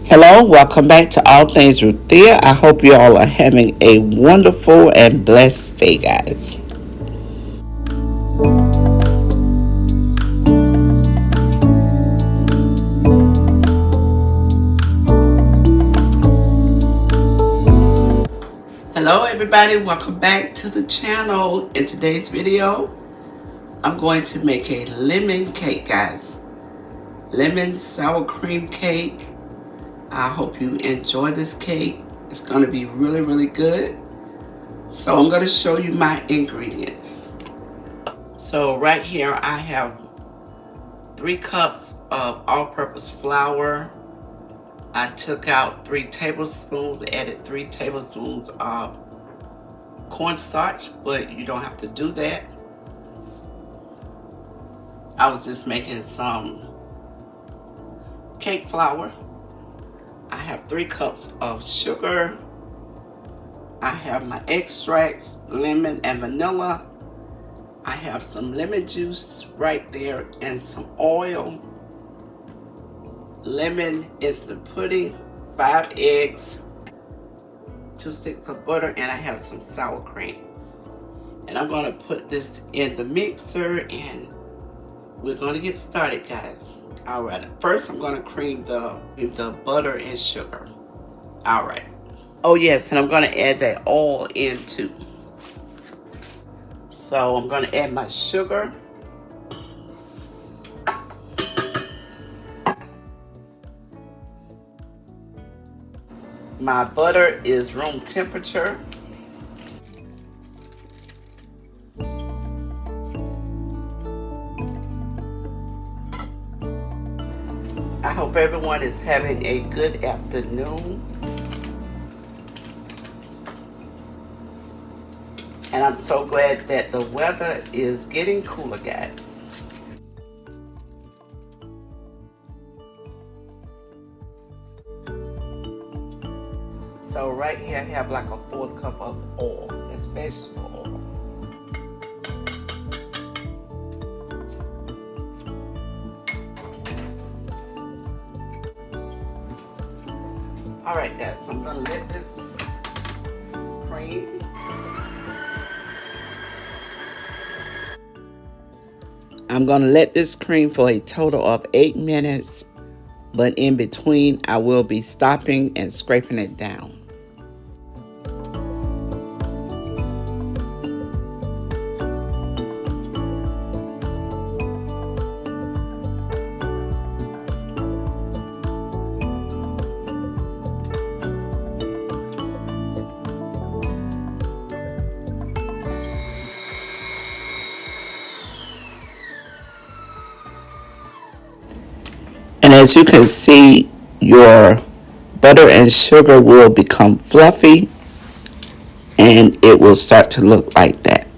Hello, welcome back to All Things Ruthia. I hope you all are having a wonderful and blessed day, guys. Hello, everybody, welcome back to the channel. In today's video, I'm going to make a lemon cake, guys. Lemon sour cream cake. I hope you enjoy this cake. It's going to be really, really good. So I'm going to show you my ingredients. So right here I have 3 cups of all-purpose flour. I took out 3 tablespoons, added 3 tablespoons of cornstarch, but you don't have to do that. I was just making some cake flour. I have 3 cups of sugar. I have my extracts, lemon and vanilla. I have some lemon juice right there and some oil. Lemon instant pudding, 5 eggs, 2 sticks of butter, and I have some sour cream. And I'm going to put this in the mixer and we're going to get started, guys. Alright, first I'm going to cream the butter and sugar. Alright. Oh yes, and I'm going to add that oil in too. So I'm going to add my sugar. My butter is room temperature. I hope everyone is having a good afternoon. And I'm so glad that the weather is getting cooler, guys. So right here I have like a 1/4 cup of oil. That's vegetable oil. Alright guys, so I'm gonna let this cream. I'm gonna let this cream for a total of 8 minutes, but in between I will be stopping and scraping it down. And as you can see, your butter and sugar will become fluffy and it will start to look like that.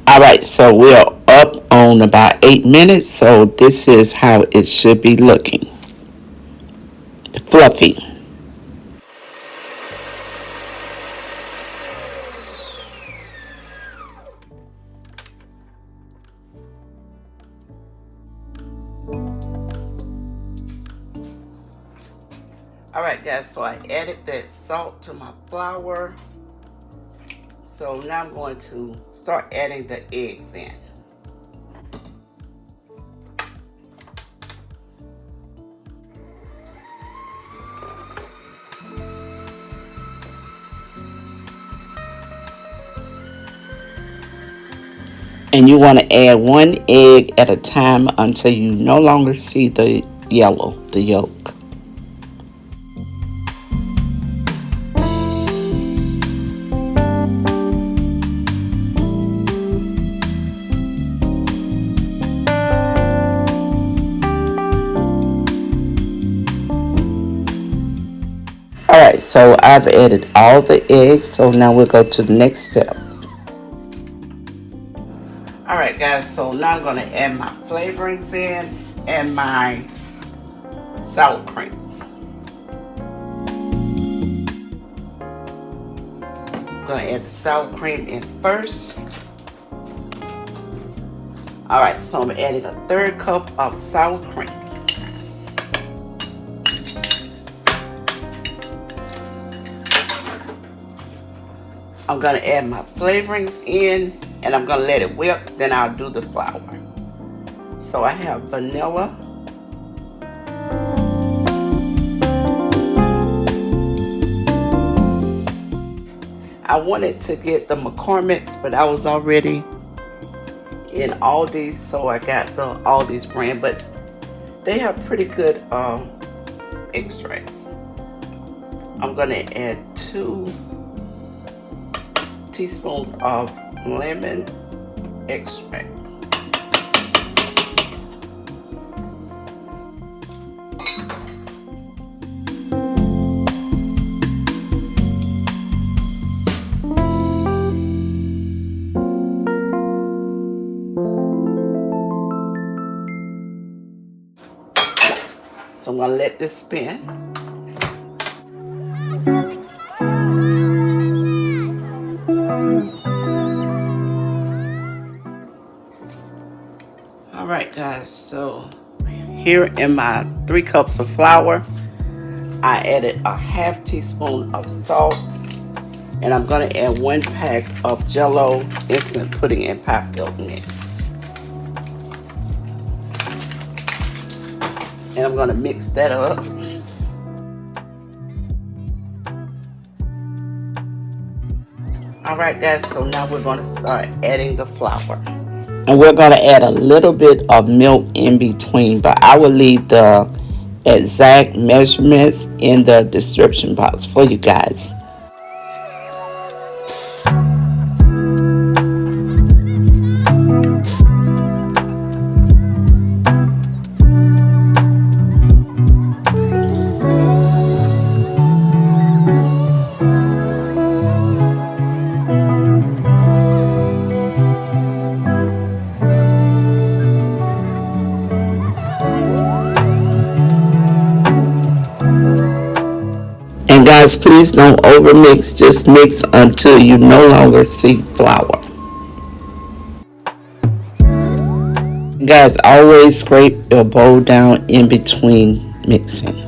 Alright, so we're up on about 8 minutes, so this is how it should be looking. Fluffy. Alright guys, so I added that salt to my flour. So now I'm going to start adding the eggs in. And you want to add 1 egg at a time until you no longer see the yellow, the yolk. Alright, so I've added all the eggs, so now we'll go to the next step. Alright guys, so now I'm going to add my flavorings in and my sour cream. I'm going to add the sour cream in first. Alright, so I'm adding a 1/3 cup of sour cream. I'm going to add my flavorings in, and I'm going to let it whip, then I'll do the flour. So I have vanilla, I wanted to get the McCormick's, but I was already in Aldi's, so I got the Aldi's brand, but they have pretty good extracts. I'm going to add 2 teaspoons of lemon extract. So I'm going to let this spin. Alright guys, so here in my 3 cups of flour, I added a 1/2 teaspoon of salt, and I'm going to add 1 pack of Jello instant pudding and pie filling mix. And I'm going to mix that up. Alright guys, so now we're going to start adding the flour. And we're going to add a little bit of milk in between, but I will leave the exact measurements in the description box for you guys. And guys, please don't overmix, just mix until you no longer see flour. Guys, always scrape your bowl down in between mixing.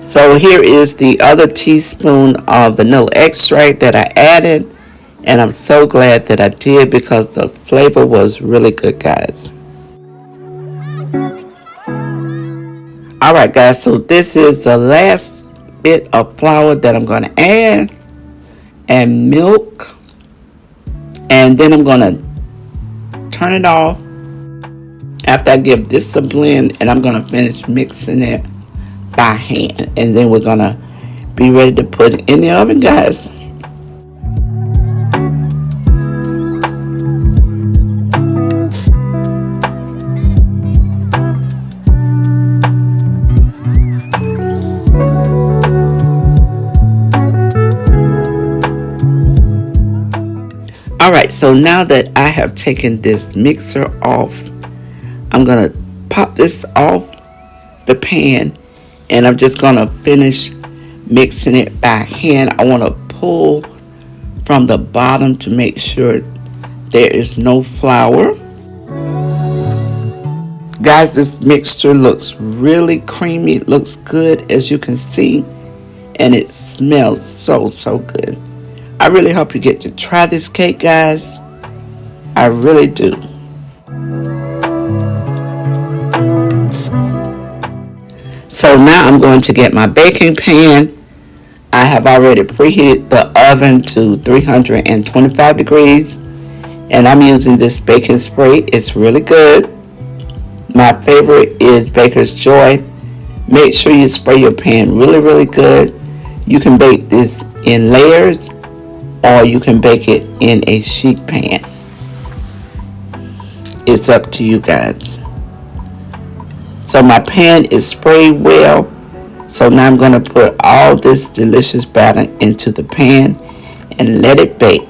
So here is the other teaspoon of vanilla extract that I added, and I'm so glad that I did because the flavor was really good, guys. Alright guys, so this is the last bit of flour that I'm going to add, and milk, and then I'm going to turn it off after I give this a blend, and I'm going to finish mixing it by hand, and then we're gonna be ready to put it in the oven, guys. Alright, so now that I have taken this mixer off, I'm gonna pop this off the pan, and I'm just going to finish mixing it by hand. I want to pull from the bottom to make sure there is no flour. Guys, this mixture looks really creamy. It looks good, as you can see, and it smells so good. I really hope you get to try this cake, guys. I really do. So now I'm going to get my baking pan. I have already preheated the oven to 325 degrees, and I'm using this baking spray. It's really good. My favorite is Baker's Joy. Make sure you spray your pan really good You can bake this in layers or you can bake it in a sheet pan. It's up to you guys. So my pan is sprayed well. So now I'm going to put all this delicious batter into the pan and let it bake.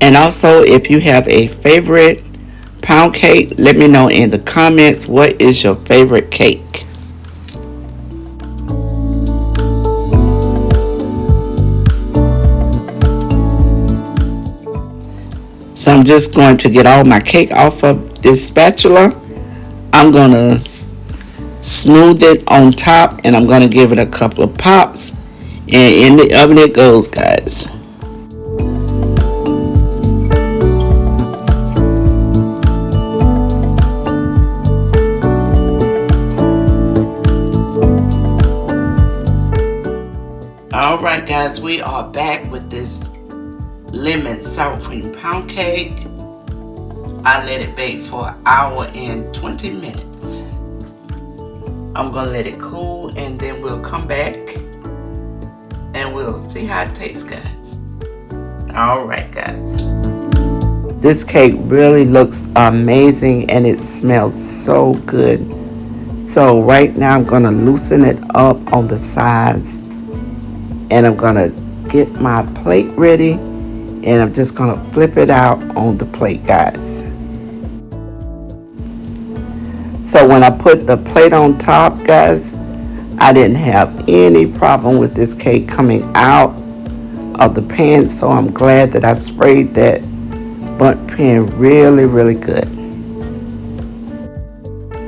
And also, if you have a favorite pound cake, let me know in the comments what is your favorite cake. So I'm just going to get all my cake off of this spatula. I'm going to smooth it on top and I'm going to give it a couple of pops. And in the oven it goes, guys. Alright guys, we are back with this lemon sour cream pound cake. I let it bake for an hour and 20 minutes. I'm going to let it cool and then we'll come back and we'll see how it tastes, guys. Alright guys. This cake really looks amazing and it smells so good. So right now I'm going to loosen it up on the sides. And I'm going to get my plate ready. And I'm just going to flip it out on the plate, guys. So when I put the plate on top, guys, I didn't have any problem with this cake coming out of the pan. So I'm glad that I sprayed that bundt pan really, really good.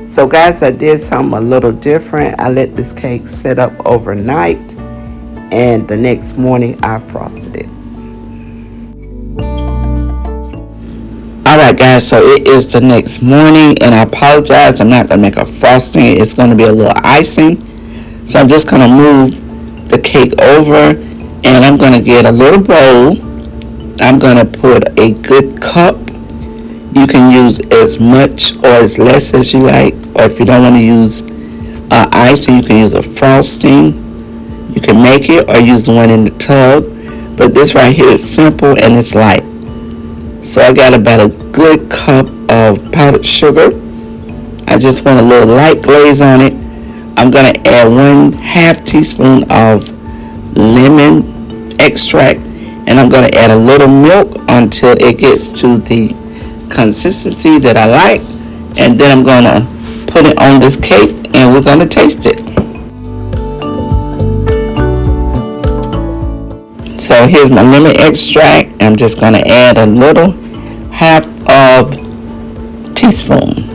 So guys, I did something a little different. I let this cake sit up overnight. And the next morning I frosted it. Alright guys, so it is the next morning and I apologize, I'm not going to make a frosting, it's going to be a little icing. So I'm just going to move the cake over and I'm going to get a little bowl. I'm going to put a good cup. You can use as much or as less as you like, or if you don't want to use icing, you can use a frosting. You can make it or use the one in the tub, but this right here is simple and it's light. So I got about a good cup of powdered sugar. I just want a little light glaze on it. I'm going to add 1/2 teaspoon of lemon extract and I'm going to add a little milk until it gets to the consistency that I like, and then I'm going to put it on this cake and we're going to taste it. So here's my lemon extract. I'm just going to add a little 1/2 teaspoon.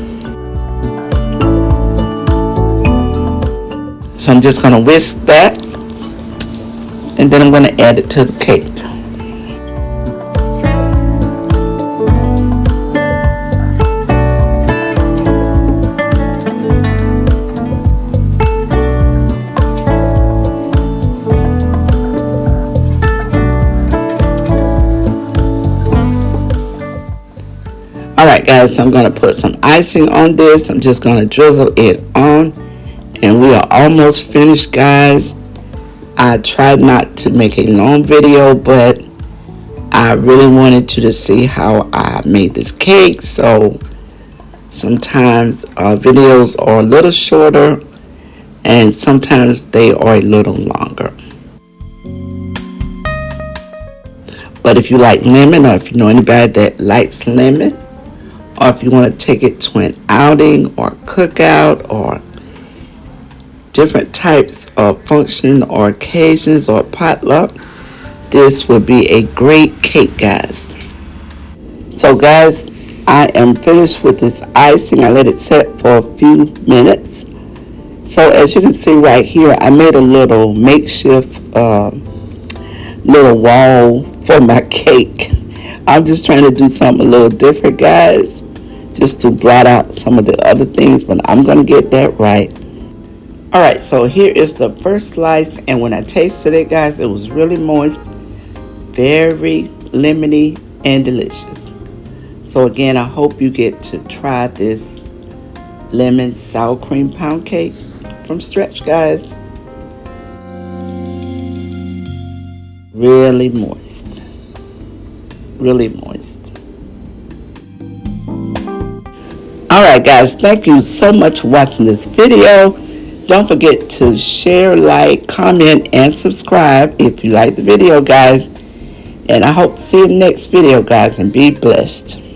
So I'm just going to whisk that and then I'm going to add it to the cake. Alright guys, so I'm going to put some icing on this. I'm just going to drizzle it on. And we are almost finished, guys. I tried not to make a long video, but I really wanted you to see how I made this cake. So sometimes videos are a little shorter and sometimes they are a little longer. But if you like lemon, or if you know anybody that likes lemon, or if you want to take it to an outing or cookout or different types of function or occasions or potluck, this would be a great cake, guys. So guys, I am finished with this icing. I let it set for a few minutes. So as you can see right here, I made a little makeshift little wall for my cake. I'm just trying to do something a little different, guys, just to blot out some of the other things, but I'm going to get that right. All right, so here is the first slice, and when I tasted it, guys, it was really moist, very lemony, and delicious. So again, I hope you get to try this lemon sour cream pound cake from Stretch, guys. Really moist. Really moist. Alright guys, thank you so much for watching this video. Don't forget to share, like, comment, and subscribe if you like the video, guys. And I hope to see you in the next video, guys, and be blessed.